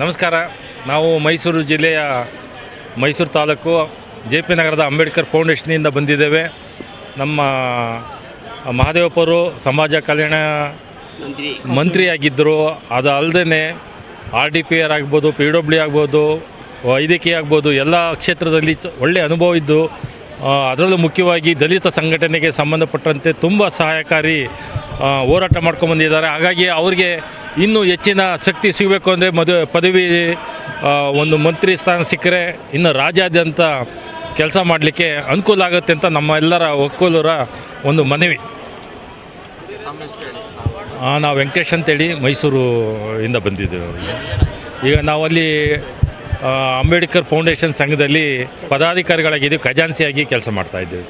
ನಮಸ್ಕಾರ. ನಾವು ಮೈಸೂರು ಜಿಲ್ಲೆಯ ಮೈಸೂರು ತಾಲೂಕು JP ನಗರದ ಅಂಬೇಡ್ಕರ್ ಫೌಂಡೇಶನ್ನಿಂದ ಬಂದಿದ್ದೇವೆ. ನಮ್ಮ ಮಹದೇವಪ್ಪರು ಸಮಾಜ ಕಲ್ಯಾಣ ಮಂತ್ರಿಯಾಗಿದ್ದರು. ಅದು ಅಲ್ಲದೆ RDPR ಆಗ್ಬೋದು, PWD ಆಗ್ಬೋದು, ವೈದ್ಯಕೀಯ ಆಗ್ಬೋದು, ಎಲ್ಲ ಕ್ಷೇತ್ರದಲ್ಲಿ ಒಳ್ಳೆಯ ಅನುಭವ ಇದ್ದು, ಅದರಲ್ಲೂ ಮುಖ್ಯವಾಗಿ ದಲಿತ ಸಂಘಟನೆಗೆ ಸಂಬಂಧಪಟ್ಟಂತೆ ತುಂಬ ಸಹಾಯಕಾರಿ ಹೋರಾಟ ಮಾಡ್ಕೊಂಬಂದಿದ್ದಾರೆ. ಹಾಗಾಗಿ ಅವ್ರಿಗೆ ಇನ್ನೂ ಹೆಚ್ಚಿನ ಶಕ್ತಿ ಸಿಗಬೇಕು ಅಂದರೆ ಪದವಿ ಒಂದು ಮಂತ್ರಿ ಸ್ಥಾನ ಸಿಕ್ಕರೆ ಇನ್ನು ರಾಜ್ಯಾದ್ಯಂತ ಕೆಲಸ ಮಾಡಲಿಕ್ಕೆ ಅನುಕೂಲ ಆಗುತ್ತೆ ಅಂತ ನಮ್ಮ ಎಲ್ಲರ ಒಕ್ಕೂಲರ ಒಂದು ಮನವಿ. ನಾವು ವೆಂಕಟೇಶ್ ಅಂತೇಳಿ ಮೈಸೂರು ಇಂದ ಬಂದಿದ್ದೇವೆ. ಈಗ ನಾವಲ್ಲಿ ಅಂಬೇಡ್ಕರ್ ಫೌಂಡೇಶನ್ ಸಂಘದಲ್ಲಿ ಪದಾಧಿಕಾರಿಗಳಾಗಿದ್ದೀವಿ, ಖಜಾನ್ಸಿಯಾಗಿ ಕೆಲಸ ಮಾಡ್ತಾಯಿದ್ದೇವೆ.